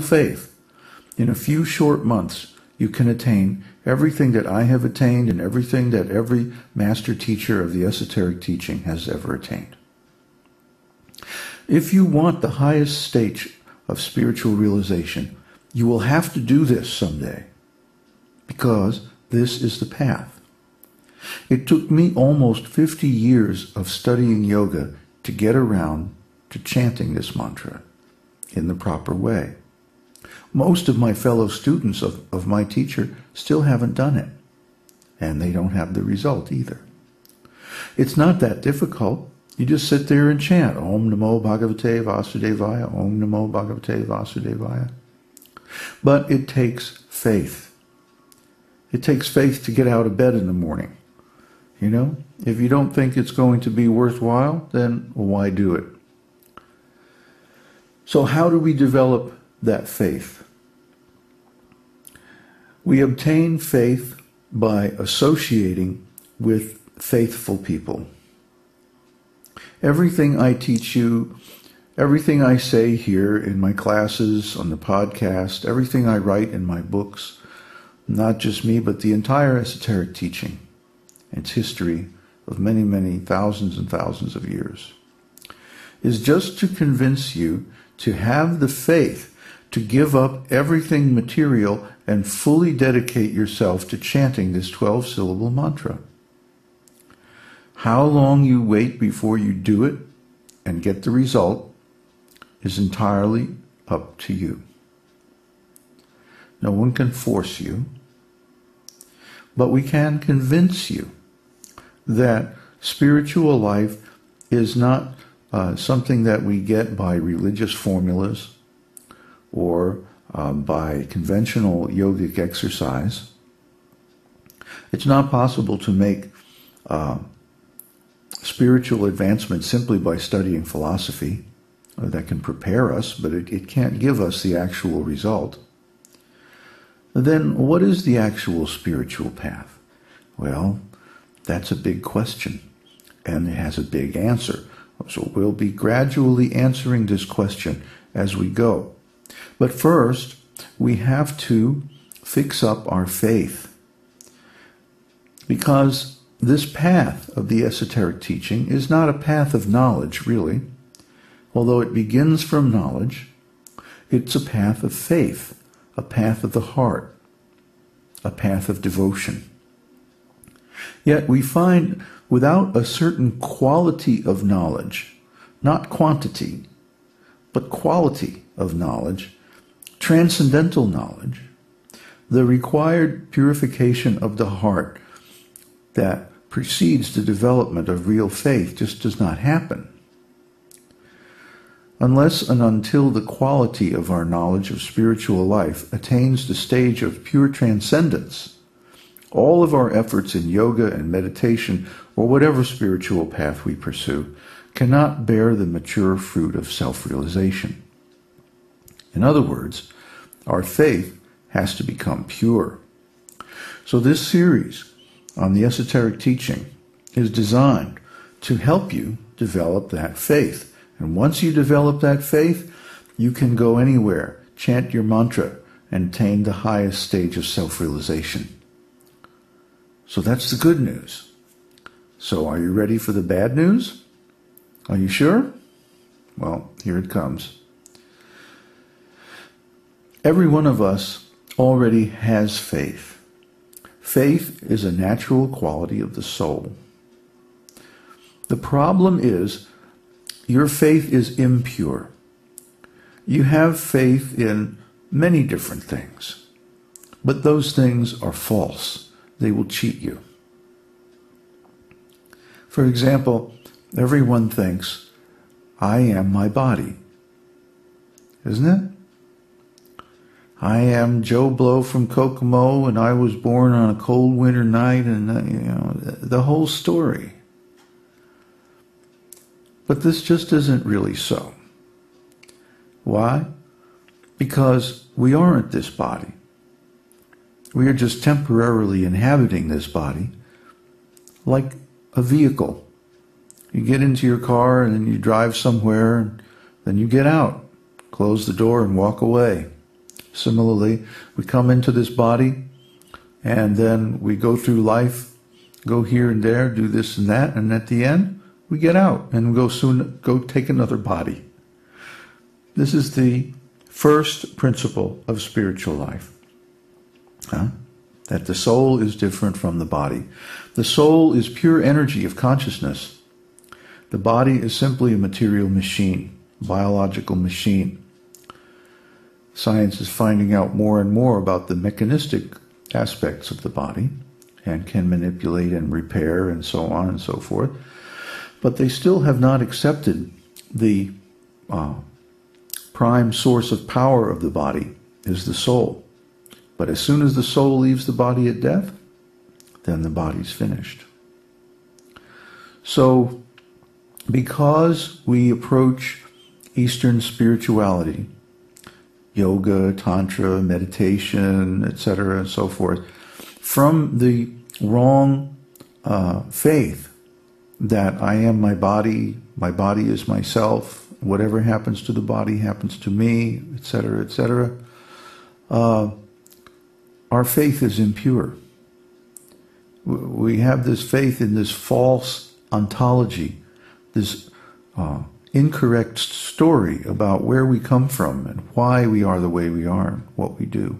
faith, in a few short months, you can attain everything that I have attained and everything that every master teacher of the esoteric teaching has ever attained. If you want the highest stage of spiritual realization, you will have to do this someday, because this is the path. It took me almost 50 years of studying yoga to get around to chanting this mantra in the proper way. Most of my fellow students of my teacher still haven't done it, and they don't have the result either. It's not that difficult. You just sit there and chant, Om Namo Bhagavate Vasudevaya, Om Namo Bhagavate Vasudevaya. But it takes faith. It takes faith to get out of bed in the morning. You know, if you don't think it's going to be worthwhile, then why do it? So how do we develop that faith? We obtain faith by associating with faithful people. Everything I teach you, everything I say here in my classes, on the podcast, everything I write in my books, not just me, but the entire esoteric teaching, its history of many, many thousands and thousands of years, is just to convince you to have the faith to give up everything material and fully dedicate yourself to chanting this 12-syllable mantra. How long you wait before you do it and get the result is entirely up to you. No one can force you, but we can convince you that spiritual life is not something that we get by religious formulas or by conventional yogic exercise. It's not possible to make spiritual advancement simply by studying philosophy. That can prepare us, but it can't give us the actual result. Then what is the actual spiritual path? Well, that's a big question, and it has a big answer. So we'll be gradually answering this question as we go. But first, we have to fix up our faith, because this path of the esoteric teaching is not a path of knowledge, really. Although it begins from knowledge, it's a path of faith, a path of the heart, a path of devotion. Yet we find without a certain quality of knowledge, not quantity, but quality of knowledge, transcendental knowledge, the required purification of the heart that precedes the development of real faith just does not happen. Unless and until the quality of our knowledge of spiritual life attains the stage of pure transcendence, all of our efforts in yoga and meditation, or whatever spiritual path we pursue, cannot bear the mature fruit of self-realization. In other words, our faith has to become pure. So this series on the esoteric teaching is designed to help you develop that faith. And once you develop that faith, you can go anywhere, chant your mantra, and attain the highest stage of self-realization. So that's the good news. So are you ready for the bad news? Are you sure? Well, here it comes. Every one of us already has faith. Faith is a natural quality of the soul. The problem is, your faith is impure. You have faith in many different things, but those things are false. They will cheat you. For example, everyone thinks, I am my body. Isn't it? I am Joe Blow from Kokomo, and I was born on a cold winter night, and the whole story. But this just isn't really so. Why? Because we aren't this body. We are just temporarily inhabiting this body, like a vehicle. You get into your car and then you drive somewhere, and then you get out, close the door and walk away. Similarly, we come into this body, and then we go through life, go here and there, do this and that, and at the end, we get out and go take another body. This is the first principle of spiritual life. That the soul is different from the body. The soul is pure energy of consciousness. The body is simply a material machine, biological machine. Science is finding out more and more about the mechanistic aspects of the body and can manipulate and repair and so on and so forth. But they still have not accepted the prime source of power of the body is the soul. But as soon as the soul leaves the body at death, then the body's finished. So, because we approach Eastern spirituality, yoga, tantra, meditation, etc., and so forth, from the wrong faith that I am my body is myself, whatever happens to the body happens to me, etc., etc., our faith is impure. We have this faith in this false ontology, this incorrect story about where we come from and why we are the way we are and what we do.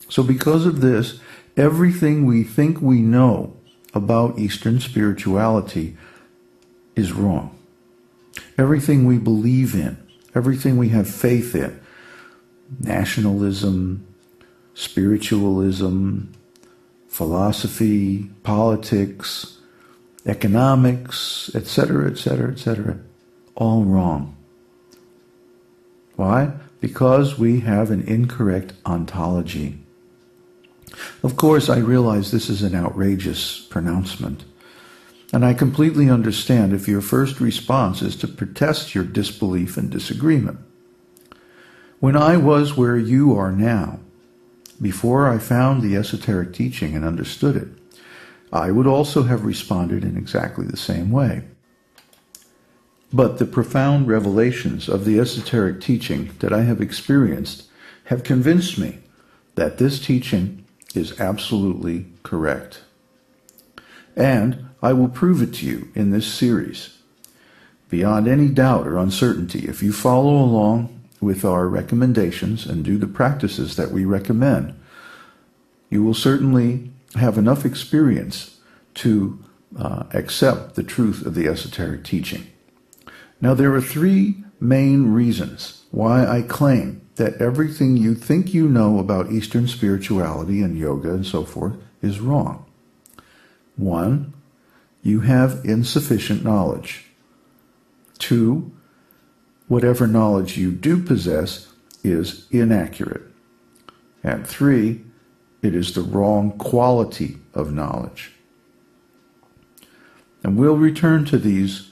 So because of this, everything we think we know about Eastern spirituality is wrong. Everything we believe in, everything we have faith in, nationalism, spiritualism, philosophy, politics, economics, etc., etc., etc., all wrong. Why? Because we have an incorrect ontology. Of course, I realize this is an outrageous pronouncement, and I completely understand if your first response is to protest your disbelief and disagreement. When I was where you are now, before I found the esoteric teaching and understood it, I would also have responded in exactly the same way. But the profound revelations of the esoteric teaching that I have experienced have convinced me that this teaching is absolutely correct. And I will prove it to you in this series. Beyond any doubt or uncertainty, if you follow along with our recommendations and do the practices that we recommend, you will certainly have enough experience to accept the truth of the esoteric teaching. Now, there are three main reasons why I claim that everything you think you know about Eastern spirituality and yoga and so forth is wrong. 1, you have insufficient knowledge. 2, whatever knowledge you do possess is inaccurate. And 3, it is the wrong quality of knowledge. And we'll return to these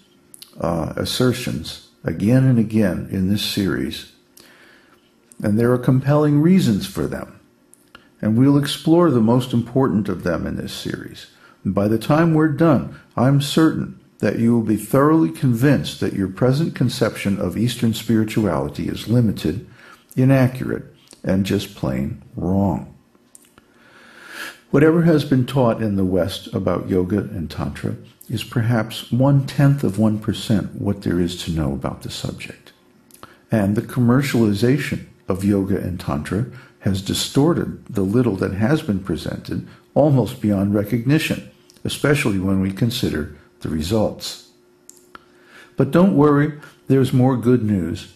assertions again and again in this series. And there are compelling reasons for them. And we'll explore the most important of them in this series. And by the time we're done, I'm certain that you will be thoroughly convinced that your present conception of Eastern spirituality is limited, inaccurate, and just plain wrong. Whatever has been taught in the West about yoga and tantra is perhaps 0.1% what there is to know about the subject. And the commercialization of yoga and tantra has distorted the little that has been presented almost beyond recognition, especially when we consider the results. But don't worry, there's more good news.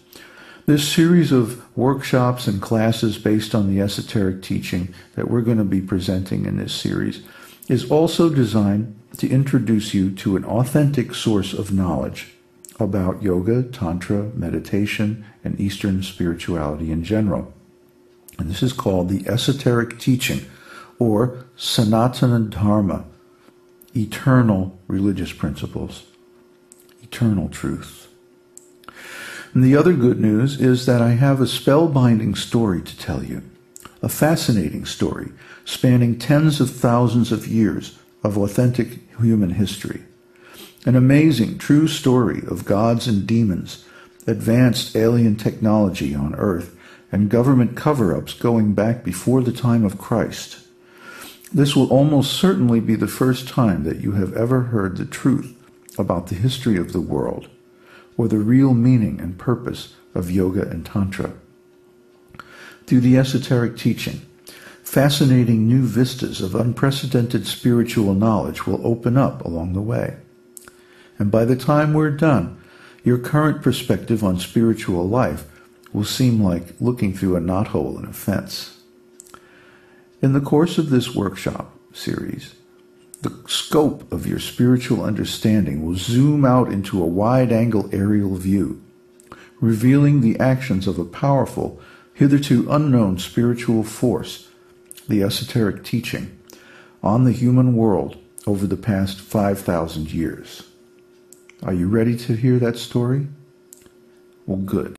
This series of workshops and classes based on the esoteric teaching that we're going to be presenting in this series is also designed to introduce you to an authentic source of knowledge about yoga, tantra, meditation, and Eastern spirituality in general. And this is called the esoteric teaching, or Sanatana Dharma, eternal religious principles, eternal truth. And the other good news is that I have a spellbinding story to tell you, a fascinating story spanning tens of thousands of years of authentic human history, an amazing true story of gods and demons, advanced alien technology on Earth, and government cover-ups going back before the time of Christ. This will almost certainly be the first time that you have ever heard the truth about the history of the world, or the real meaning and purpose of Yoga and Tantra. Through the esoteric teaching, fascinating new vistas of unprecedented spiritual knowledge will open up along the way. And by the time we're done, your current perspective on spiritual life will seem like looking through a knothole in a fence. In the course of this workshop series, the scope of your spiritual understanding will zoom out into a wide-angle aerial view, revealing the actions of a powerful, hitherto unknown spiritual force, the esoteric teaching, on the human world over the past 5,000 years. Are you ready to hear that story? Well, good.